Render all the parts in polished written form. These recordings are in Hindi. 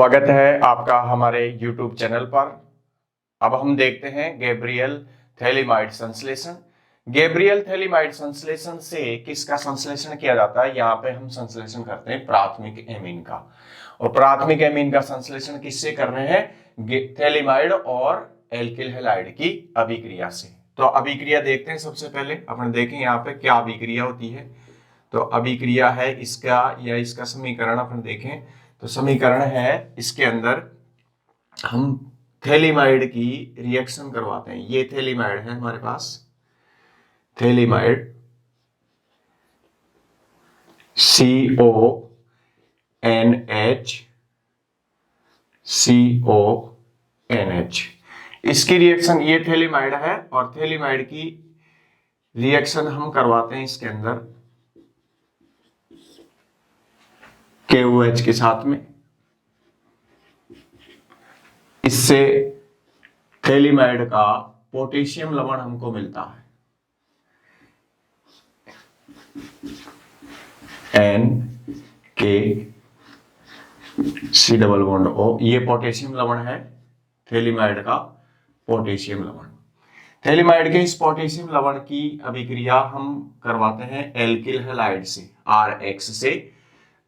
स्वागत है आपका हमारे YouTube चैनल पर। अब हम देखते हैं गैब्रियल थैलीमाइड संश्लेषण। गैब्रियल थैलीमाइड संश्लेषण से किसका संश्लेषण किया जाता है? यहाँ पे हम संश्लेषण करते हैं प्राथमिक एमीन का, और प्राथमिक एमीन का संश्लेषण किससे कर रहे हैं? थैलीमाइड और एल्किल हैलाइड की अभिक्रिया से। तो अभिक्रिया देखते हैं। सबसे पहले अपन देखें यहाँ पे क्या अभिक्रिया होती है। तो अभिक्रिया है इसका या इसका समीकरण अपन देखें तो समीकरण है, इसके अंदर हम थैलीमाइड की रिएक्शन करवाते हैं। ये थैलीमाइड है हमारे पास, थैलीमाइड CONH CONH, इसकी रिएक्शन, ये थैलीमाइड है और थैलीमाइड की रिएक्शन हम करवाते हैं इसके अंदर KOH के साथ में। इससे थैलीमाइड का पोटेशियम लवण हमको मिलता है, NaCO। ये पोटेशियम लवण है थैलीमाइड का पोटेशियम लवण। थैलीमाइड के इस पोटेशियम लवण की अभिक्रिया हम करवाते हैं एल्किल हैलाइड से, RX से।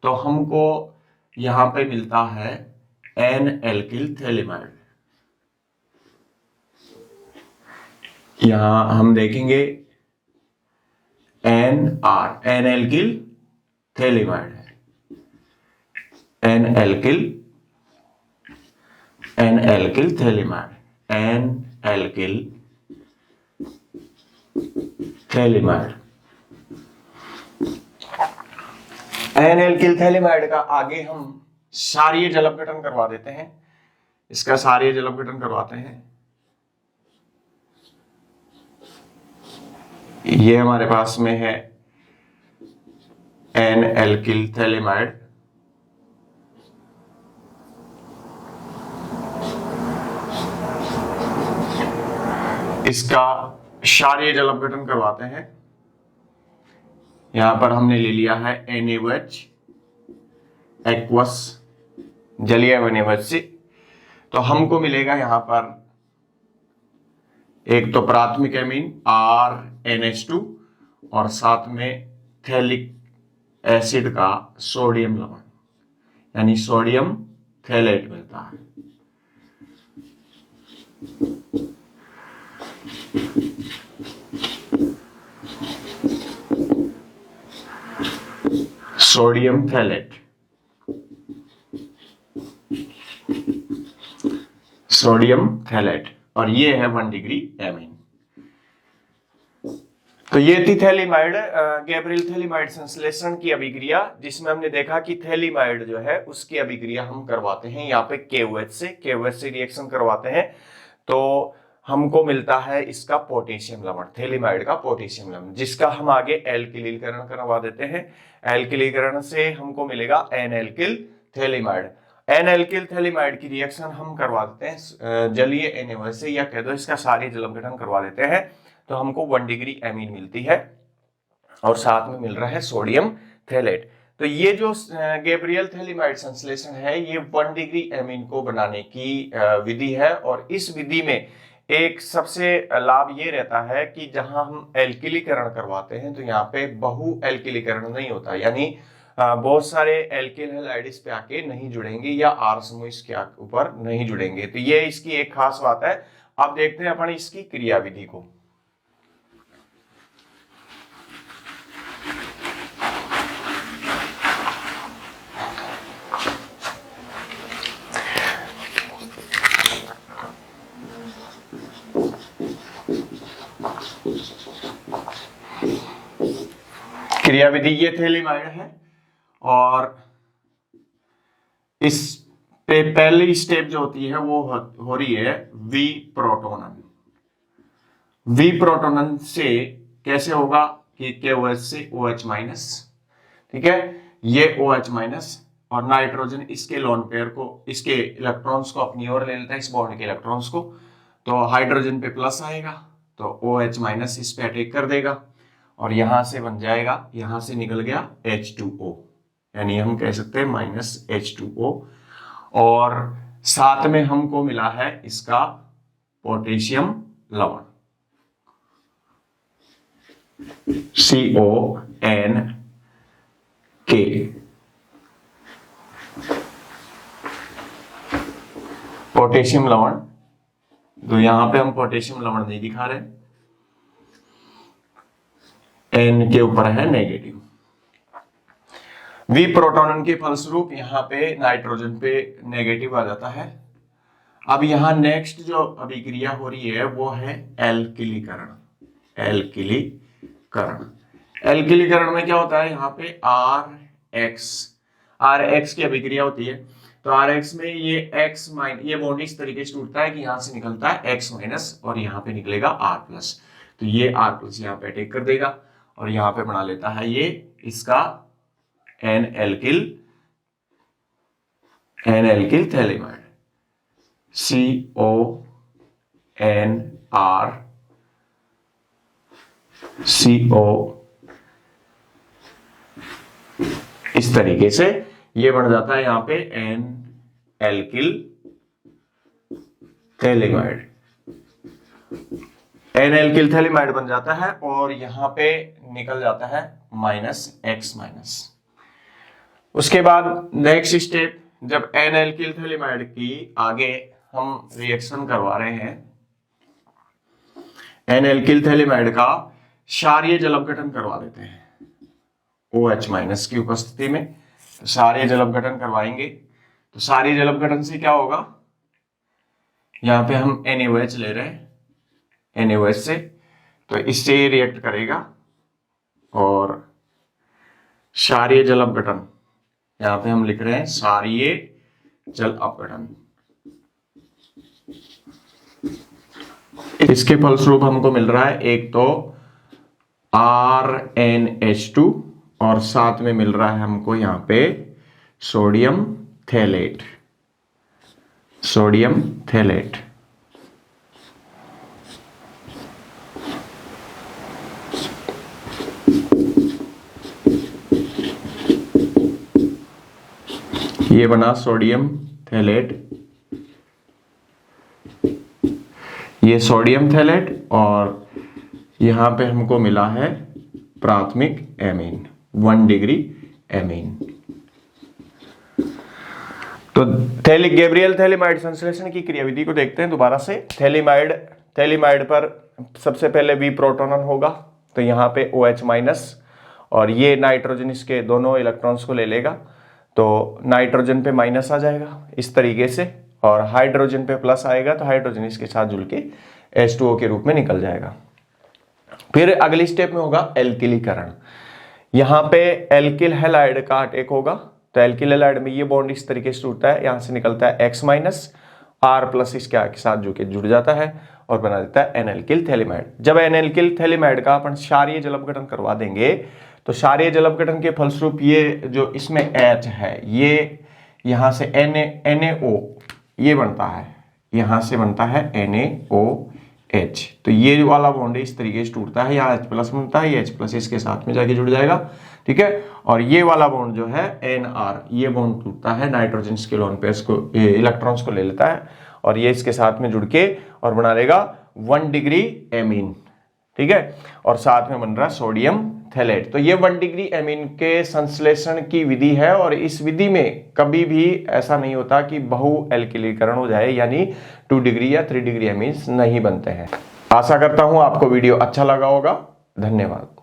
तो हमको यहां पे मिलता है N-एल्किल थैलीमाइड। यहां हम देखेंगे N-एल्किल थैलीमाइड है, N-एल्किल थैलीमाइड, N-एल्किल थैलीमाइड। N-एल्किल थैलीमाइड का आगे हम क्षारीय जल अपघटन करवा देते हैं। इसका क्षारीय जल अपघटन करवाते हैं। ये हमारे पास में है N-एल्किल थैलीमाइड। इसका क्षारीय जल अपघटन करवाते हैं। यहां पर हमने ले लिया है NaOH, एक्वस जलीय NaOH से। तो हमको मिलेगा यहां पर एक तो प्राथमिक एमीन RNH2 और साथ में थैलिक एसिड का सोडियम लवण, यानी सोडियम थैलेट मिलता है। सोडियम थैलेट, सोडियम थैलेट, और ये है 1 डिग्री एमीन। तो ये थी थैलीमाइड, गैब्रियल थैलीमाइड संश्लेषण की अभिक्रिया, जिसमें हमने देखा कि थैलीमाइड जो है उसकी अभिक्रिया हम करवाते हैं यहाँ पे KOH से रिएक्शन करवाते हैं। तो हमको मिलता है इसका पोटेशियम लवण, थैलीमाइड का पोटेशियम लवण, जिसका हम आगे एल्किलीकरण करवा देते हैं। एल्किलीकरण से हमको मिलेगा N-एल्किल थैलीमाइड। N-एल्किल थैलीमाइड की रिएक्शन हम करवा देते हैं जलीय NaOH से, या कह दो इसका क्षारीय जल अपघटन करवा देते हैं। तो हमको 1 डिग्री एमीन मिलती है और साथ में मिल रहा है सोडियम थैलेट। तो ये जो गैब्रियल थैलीमाइड संश्लेषण है, ये 1 डिग्री एमीन को बनाने की विधि है। और इस विधि में एक सबसे लाभ ये रहता है कि जहां हम एल्किलीकरण करवाते हैं तो यहाँ पे बहु एल्किलीकरण नहीं होता, यानी बहुत सारे एल्किल हैलाइड इस पे आके नहीं जुड़ेंगे या R समूह इसके ऊपर नहीं जुड़ेंगे। तो ये इसकी एक खास बात है। अब देखते हैं अपन इसकी क्रिया विधि को। क्रिया विधि, ये थैलीमाइड है और इस पे पहली स्टेप जो होती है वो हो रही है वी प्रोटोनन। वी प्रोटोनन से कैसे होगा कि KOH से OH माइनस, ठीक है, ये OH माइनस और नाइट्रोजन इसके लोन पेयर को, इसके इलेक्ट्रॉन्स को अपनी ओर ले लेता है, इस बॉन्ड के इलेक्ट्रॉन्स को। तो हाइड्रोजन पे प्लस आएगा तो OH माइनस इस पे अटैक कर देगा और यहां से बन जाएगा, यहां से निकल गया H2O, यानी हम कह सकते हैं -H2O। और साथ में हमको मिला है इसका पोटेशियम लवण CONK। पोटेशियम लवण, तो यहां पे हम पोटेशियम लवण नहीं दिखा रहे, N के ऊपर है नेगेटिव। V प्रोटॉन के फलस्वरूप यहां पे नाइट्रोजन पे नेगेटिव आ जाता है। अब यहां नेक्स्ट जो अभिक्रिया हो रही है वो है एल्किलीकरण। एल्किलीकरण में क्या होता है, यहाँ पे RX की अभिक्रिया होती है। तो RX में ये X माइनस, ये बॉन्ड इस तरीके से टूटता है कि यहां से निकलता है X माइनस और यहाँ पे निकलेगा R प्लस। तो ये R प्लस यहाँ पे अटैक कर देगा और यहाँ पे बना लेता है ये इसका N एल्किल थैलेमाइड CONRCO। इस तरीके से ये बन जाता है यहाँ पे N एल्किल थैलेमाइड बन जाता है और यहाँ पे निकल जाता है -X माइनस। उसके बाद नेक्स्ट स्टेप, जब N एल्किल थैलेमाइड की आगे हम रिएक्शन करवा रहे हैं, N एल्किल थैलेमाइड का क्षारीय जल अपघटन करवा देते हैं OH माइनस की उपस्थिति में। तो क्षारीय जल अपघटन करवाएंगे, तो क्षारीय जल अपघटन से क्या होगा, यहाँ पे हम NaOH ले रहे हैं, NaOH से, तो इससे ये रिएक्ट करेगा और क्षारीय जल अपघटन, यहाँ पे हम लिख रहे हैं क्षारीय जल अपघटन। इसके फलस्वरूप हमको मिल रहा है एक तो RnH2 और साथ में मिल रहा है हमको यहाँ पे सोडियम थैलेट। ये बना सोडियम थैलेट, ये सोडियम थैलेट और यहां पे हमको मिला है प्राथमिक एमीन 1 डिग्री एमीन। तो गैब्रियल थैलेमाइड संश्लेषण की क्रियाविधि को देखते हैं दोबारा से। थैलेमाइड पर सबसे पहले V प्रोटॉन होगा, तो यहाँ पे OH माइनस और ये नाइट्रोजन इसके दोनों इलेक्ट्रॉन्स को ले लेगा, तो नाइट्रोजन पे माइनस आ जाएगा इस तरीके से और हाइड्रोजन पे प्लस आएगा, तो हाइड्रोजन इसके साथ जुड़ के H2O के रूप में निकल जाएगा। फिर अगली स्टेप में होगा एल्किलीकरण। यहाँ पे एल्किल हैलाइड का अटैक होगा, तो एल्किल हैलाइड में ये बॉन्ड इस तरीके से टूटता है, यहाँ से निकलता है X माइनस, R प्लस इसके साथ जुड़ जाता है और बना देता है N एल्किल थैलेमाइड। जब N एल्किल थैलेमाइड का अपन क्षारीय जल अपघटन करवा देंगे, तो क्षारीय जल अपघटन के फलस्वरूप ये जो इसमें H है, ये यहाँ से NaO ये बनता है, यहाँ से बनता है NaOH। तो ये वाला बॉन्ड इस तरीके से टूटता है, यहाँ H प्लस बनता है, ये H प्लस इसके साथ में जाके जुड़ जाएगा, ठीक है। और ये वाला बॉन्ड जो है NR, ये बॉन्ड टूटता है, नाइट्रोजन के लोन पेयर्स को, इलेक्ट्रॉन्स को ले लेता है और ये इसके साथ में जुड़ के और बना लेगा 1 डिग्री एमीन, ठीक है। और साथ में बन रहा है सोडियम थैलेट। तो ये 1 डिग्री एमीन के संश्लेषण की विधि है और इस विधि में कभी भी ऐसा नहीं होता कि बहु एल्किलीकरण हो जाए, यानी 2 डिग्री या 3 डिग्री एमीन्स नहीं बनते हैं। आशा करता हूं आपको वीडियो अच्छा लगा होगा। धन्यवाद।